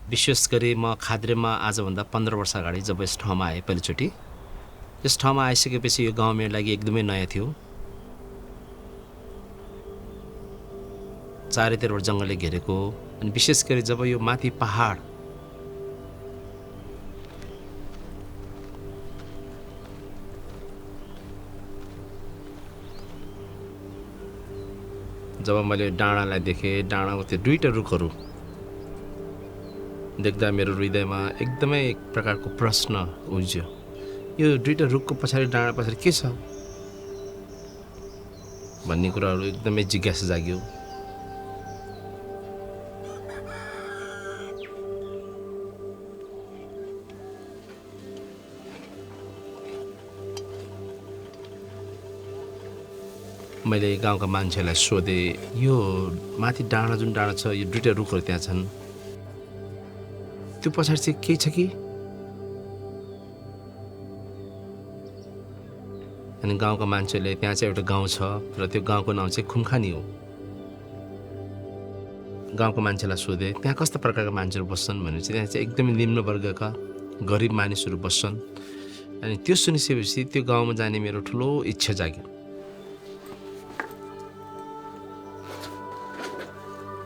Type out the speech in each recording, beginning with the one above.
विशेष गरी म खाद्रेमा आजभन्दा 15 वर्ष अगाडि जब यस ठाउँमा आएँ पहिलोचोटि, यस ठाउँमा आइसकेपछि यो गाउँ मेरो लागि एकदमै नयाँ थियो। चारैतिरबाट जङ्गलले घेरेको, अनि विशेष गरी जब यो माथि पहाड जब मैले डाँडालाई देखेँ, डाँडाको त्यो दुईटा रुखहरू देख्दा मेरो हृदयमा एकदमै एक प्रकारको प्रश्न उब्ज्यो। यो दुईटा रुखको पछाडि, डाँडा पछाडि के छ भन्ने कुराहरू एकदमै जिज्ञासा जाग्यो। मैले गाउँका मान्छेलाई सोधेँ, यो माथि डाँडा जुन डाँडा छ, यो दुईटा रुखहरू त्यहाँ छन्, त्यो पछाडि चाहिँ केही छ कि? अनि गाउँका मान्छेले त्यहाँ चाहिँ एउटा गाउँ छ र त्यो गाउँको नाउँ चाहिँ खुम्खानी हो। गाउँको मान्छेलाई सोधेँ त्यहाँ कस्ता प्रकारका मान्छेहरू बस्छन् भने चाहिँ त्यहाँ चाहिँ एकदमै निम्न वर्गका गरिब मानिसहरू बस्छन्। अनि त्यो सुनिसकेपछि त्यो गाउँमा जाने मेरो ठुलो इच्छा जाग्यो।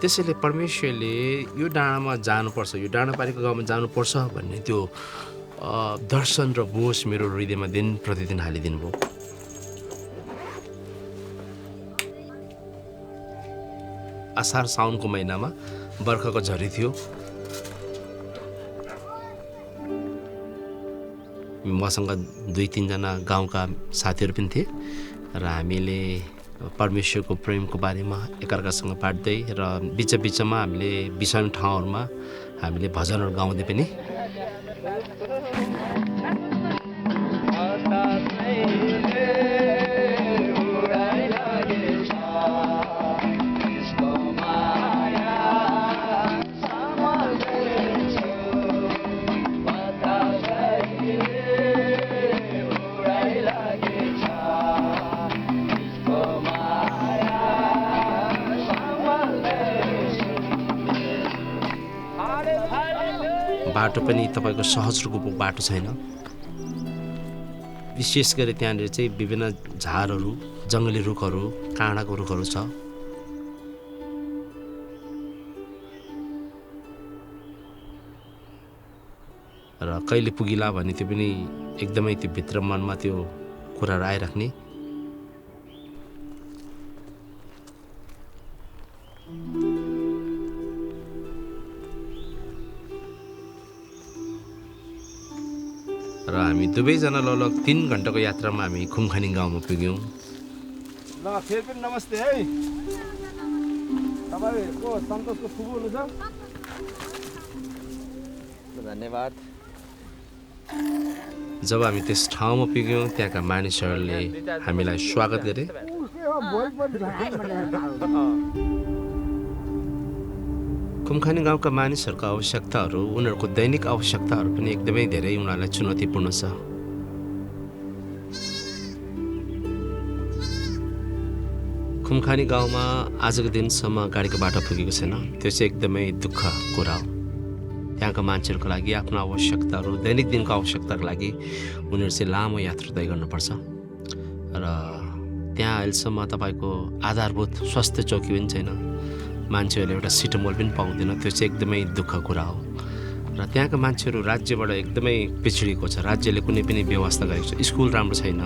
त्यसैले परमेश्वरले यो डाँडामा जानुपर्छ, यो डाँडापारीको गाउँमा जानुपर्छ भन्ने त्यो दर्शन र बोझ मेरो हृदयमा दिन प्रतिदिन हालिदिनु भयो। असार साउनको महिनामा बर्खाको झरी थियो। मसँग 2-3 जना गाउँका साथीहरू पनि थिए र हामीले परमेश्वरको प्रेमको बारेमा एकअर्कासँग बाँड्दै र बिचमा हामीले विषम ठाउँहरूमा हामीले भजनहरू गाउँदै पनि बाटो पनि तपाईँको सहज रूपको बाटो छैन। विशेष गरी त्यहाँनिर चाहिँ विभिन्न झारहरू, जङ्गली रुखहरू, काँडाको रुखहरू छ। र कहिले पुगिला भन्ने त्यो पनि एकदमै त्यो भित्र मनमा त्यो कुराहरू आइराख्ने। र हामी दुवैजना लगभग 3 घण्टाको यात्रामा हामी खुम्खानी गाउँमा पुग्यौँ। ल फेरि पनि नमस्ते है। तपाईँको सन्तोषको फुपू हुनुहुन्छ? धन्यवाद। जब हामी त्यस ठाउँमा पुग्यौँ त्यहाँका मानिसहरूले हामीलाई स्वागत गरे। खुम्खानी गाउँका मानिसहरूका आवश्यकताहरू, उनीहरूको दैनिक आवश्यकताहरू पनि एकदमै धेरै उनीहरूलाई चुनौतीपूर्ण छ। खुम्खानी गाउँमा आजको दिनसम्म गाडीको बाटो पुगेको छैन। त्यो चाहिँ एकदमै दुःख कुरा हो। त्यहाँका मान्छेहरूको लागि आफ्नो आवश्यकताहरू, दैनिक दिनको आवश्यकताको लागि उनीहरू चाहिँ लामो यात्रा तय गर्नुपर्छ। र त्यहाँ अहिलेसम्म तपाईँको आधारभूत स्वास्थ्य चौकी पनि छैन। मान्छेहरूले एउटा सिटोमोल पनि पाउँदैन। त्यो चाहिँ एकदमै दुःख कुरा हो। र त्यहाँका मान्छेहरू राज्यबाट एकदमै पिछडिएको छ। राज्यले कुनै पनि व्यवस्था गरेको छ। स्कुल राम्रो छैन।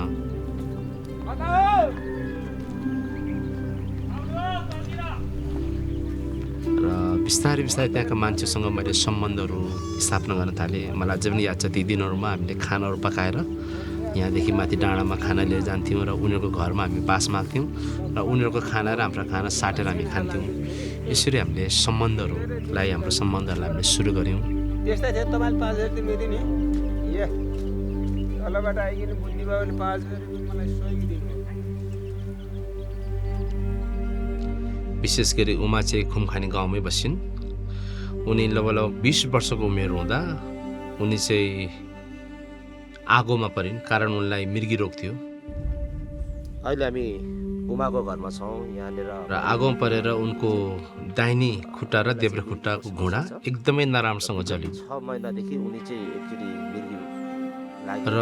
र बिस्तारै त्यहाँका मान्छेसँग मैले सम्बन्धहरू स्थापना गर्न थालेँ। मलाई अझै पनि याद छ ती दिनहरूमा हामीले खानाहरू पकाएर यहाँदेखि माथि डाँडामा खाना लिएर जान्थ्यौँ र उनीहरूको घरमा हामी बास माग्थ्यौँ र उनीहरूको खाना र हाम्रो खाना साटेर हामी खान्थ्यौँ। यसरी हामीले हाम्रो सम्बन्धहरूलाई हामीले सुरु गऱ्यौँ। त्यस्तै थियो। तपाईँले 5,000 दिनु नि। ए तलबाट आइकन बुद्धि भयो भने 5,000 मलाई सहयोग दिनु। विशेष गरी उमा चाहिँ खुम्खानी गाउँमै बसिन्। उनी लगभग 20 वर्षको उमेर हुँदा उनी चाहिँ आगोमा परिन्, कारण उनलाई मृगी रोग थियो। अहिले हामी उमाको घरमा छौँ यहाँनिर र आगोमा परेर उनको दाहिने खुट्टा र देब्रे खुट्टाको घुँडा एकदमै नराम्रोसँग जल्यो 6 महिनादेखि उनी चाहिँ एकचोटि मिर्गी लाग्यो र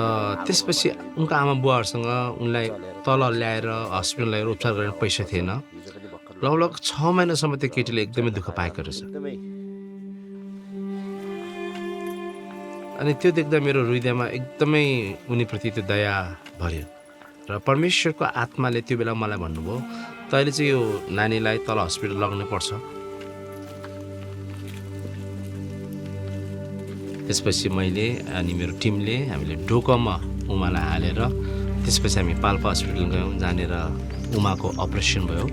त्यसपछि उनका आमा बुवाहरूसँग उनलाई तल ल्याएर हस्पिटल ल्याएर उपचार गर्ने पैसा थिएन हिजो पनि भर्खर लगभग 6 महिनासम्म त्यो केटीले एकदमै दुःख पाएको रहेछ एकदमै अनि त्यो देख्दा मेरो हृदयमा एकदमै उनीप्रति त्यो दया भर्यो र परमेश्वरको आत्माले त्यो बेला मलाई भन्नुभयो तैँले चाहिँ यो नानीलाई तल हस्पिटल लग्नु पर्छ त्यसपछि मैले अनि मेरो टिमले हामीले डोकोमा उमालाई हालेर त्यसपछि हामी पाल्पा हस्पिटल गयौँ जहाँनिर उमाको अपरेसन भयो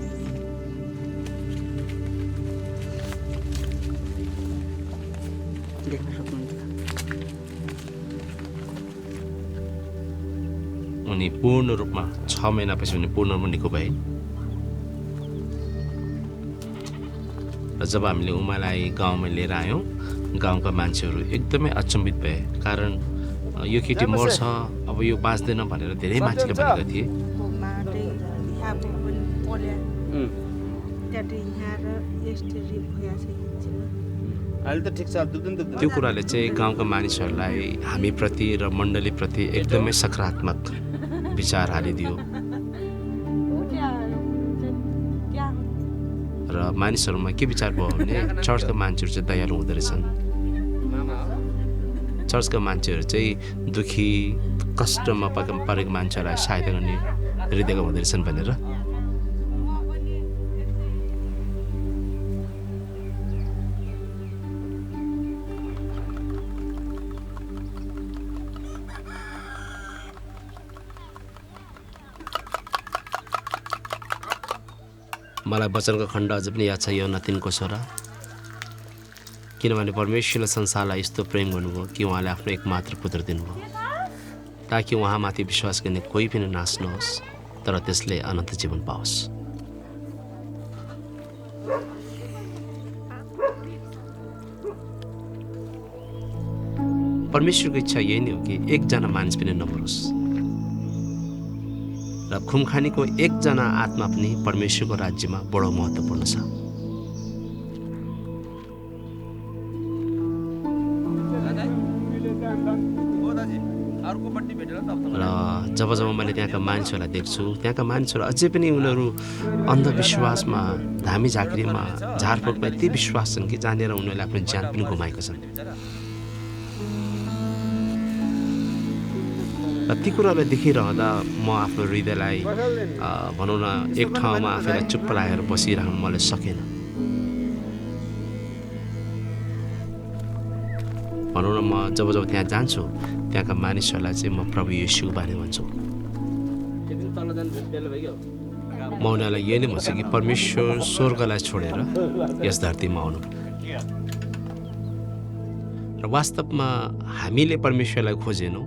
देख्न सक्नुहुन्छ उनी पूर्ण रूपमा 6 महिनापछि उनी पूर्ण रूपमा निको भए र जब हामीले उमालाई गाउँमा लिएर आयौँ गाउँका मान्छेहरू एकदमै अचम्बित भए कारण यो केटी मर्छ अब यो बाँच्दैन भनेर धेरै मान्छेले भनेका थिए कोमा यहाँ पनि पल्या त्यहाँदेखि यहाँ र यस्तरी भइरहेछ अहिले त ठिक छ दुख्दैन दुख्दैन त्यो कुराले चाहिँ गाउँका मानिसहरूलाई हामीप्रति र मण्डलीप्रति एकदमै सकारात्मक विचार हालिदियो र मानिसहरूमा के विचार भयो भने चर्चका मान्छेहरू चाहिँ दयालु हुँदो रहेछन् चर्चका मान्छेहरू चाहिँ दुखी कष्टमा परेको मान्छेहरूलाई सहायता गर्ने हृदयका हुँदो रहेछन् भनेर मलाई वचनको खण्ड अझ पनि याद छ यो 3को छोरा किनभने परमेश्वरले संसारलाई यस्तो प्रेम गर्नुभयो कि उहाँले आफ्नो एकमात्र पुत्र दिनुभयो ताकि उहाँमाथि विश्वास गर्ने कोही पनि नाश नहोस् तर त्यसले अनन्त जीवन पाओस् परमेश्वरको इच्छा यही नै हो कि एकजना मानिस पनि नमरोस् र खुमखानीको एकजना आत्मा पनि परमेश्वरको राज्यमा बडो महत्त्वपूर्ण छ र जब जब मैले त्यहाँका मानिसहरूलाई देख्छु त्यहाँका मानिसहरू अझै पनि उनीहरू अन्धविश्वासमा धामी झाँक्रीमा झारफुकमा यति विश्वास छन् कि जहाँनिर उनीहरूले आफ्नो ज्यान पनि गुमाएका छन् र ती कुरालाई देखिरहँदा म आफ्नो हृदयलाई भनौँ न एक ठाउँमा आफैलाई चुप्प लागेर बसिरहनु मलाई सकेन भनौँ न म जब जब त्यहाँ जान्छु त्यहाँका मानिसहरूलाई चाहिँ म प्रभु येशूको बारेमा भन्छु म उनीहरूलाई यही नै भन्छु कि परमेश्वर स्वर्गलाई छोडेर यस धरतीमा आउनु र वास्तवमा हामीले परमेश्वरलाई खोजेनौँ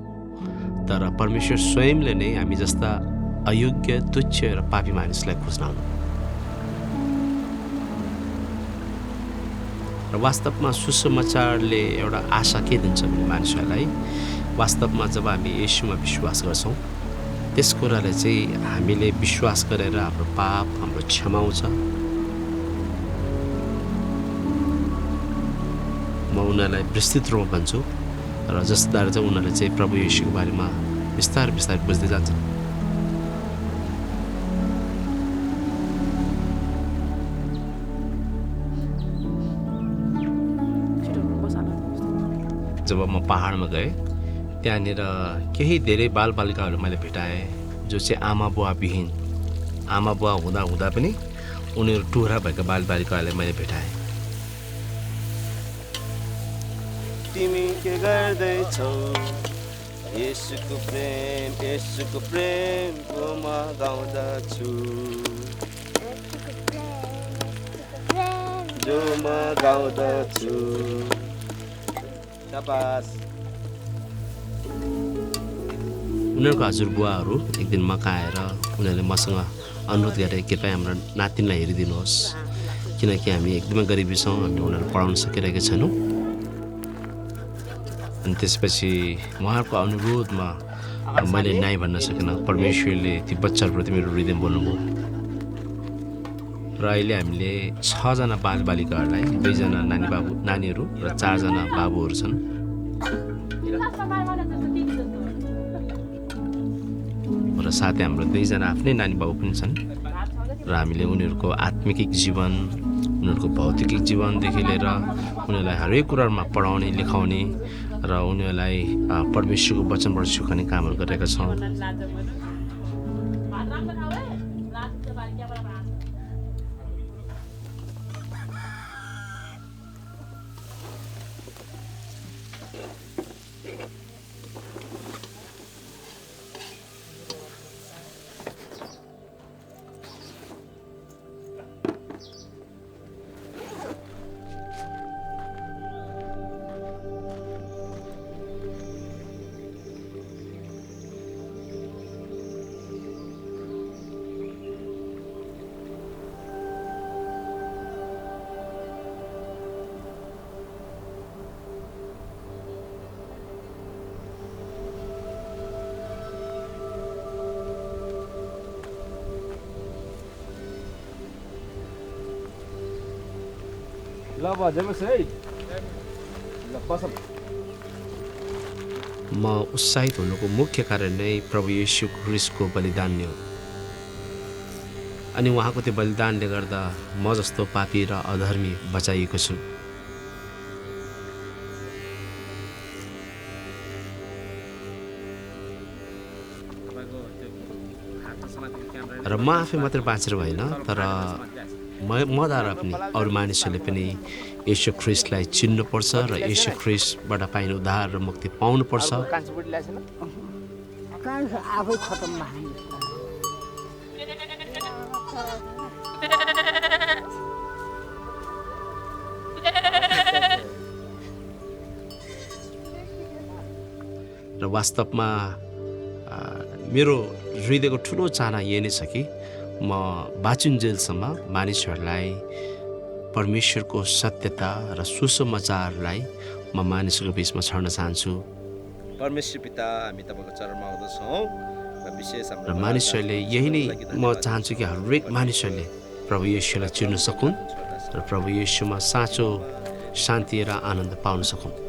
तर परमेश्वर स्वयंले नै हामी जस्ता अयोग्य तुच्छ र पापी मानिसलाई खोज्न आउनु र वास्तवमा सुसमाचारले एउटा आशा के दिन्छ भने मानिसहरूलाई वास्तवमा जब हामी येशूमा विश्वास गर्छौँ त्यस कुराले चाहिँ हामीले विश्वास गरेर हाम्रो पाप हाम्रो क्षमाउँछ म उनीहरूलाई विस्तृत रूपमा भन्छु र जसद्वारा चाहिँ उनीहरूले चाहिँ प्रभु येशूको बारेमा बिस्तारै बिस्तारै बुझ्दै जान्छन् जब म पहाडमा गएँ त्यहाँनिर केही धेरै बालबालिकाहरू मैले भेटाएँ जो चाहिँ आमा बुवाविहीन आमा बुवा हुँदा हुँदा पनि उनीहरू टुरा भएका बालबालिकाहरूलाई मैले भेटाएँ तिमी के गर्दैछौ येशूको प्रेमको म गाउँदछु जो म गाउँदछु शाबास उनीहरूको हजुरबुवाहरू एक दिन मका आएर उनीहरूले मसँग अनुरोध गरे कृपया हाम्रो नातिनीलाई हेरिदिनुहोस् किनकि हामी एकदमै गरिबी छौँ हामीले उनीहरू पढाउन सकिरहेका छैनौँ अनि त्यसपछि उहाँहरूको अनुरोधमा मैले नाइ भन्न सकिनँ परमेश्वरले ती बच्चाहरूप्रति मेरो हृदय बोल्नुभयो र अहिले हामीले 6 जना बालबालिकाहरूलाई 2 जना नानीहरू र 4 जना बाबुहरू छन्। र साथै हाम्रो 2 जना आफ्नै नानी बाबु पनि छन् र हामीले उनीहरूको आत्मिक जीवन, उनीहरूको भौतिक जीवनदेखि लिएर उनीहरूलाई हरेक कुरामा पढाउने, लेखाउने र उनीहरूलाई परमेश्वरको वचनबाट सिकाउने कामहरू गरेका छौँ। ल बजेमस है ल बस म उत्साहित हुनुको मुख्य कारण नै प्रभु येशू ख्रीष्टको बलिदान नै हो। अनि उहाँको त्यो बलिदानले गर्दा म जस्तो पापी र अधर्मी बचाइएको छु। र म आफै मात्र बाँचेर होइन, तर मद्वारा पनि अरू मानिसहरूले पनि येशू ख्रीष्टलाई चिन्नुपर्छ र येशू ख्रीष्टबाट पाइने उद्धार र मुक्ति पाउनुपर्छ। आफै खतम भयो। र वास्तवमा मेरो हृदयको ठुलो चाहना यही नै छ कि म बाँचुन्जेलसम्म मानिसहरूलाई परमेश्वरको सत्यता र सुसमाचारलाई म मानिसहरूको बिचमा छर्न चाहन्छु। परमेश्वर पिता, हामी तपाईको चरणमा आउँदछौँ र विशेष र मानिसहरूले यही नै म चाहन्छु कि हरेक मानिसहरूले प्रभु येशूलाई चिन्न सकुन् र प्रभु येशूमा साँचो शान्ति र आनन्द पाउन सकुन्।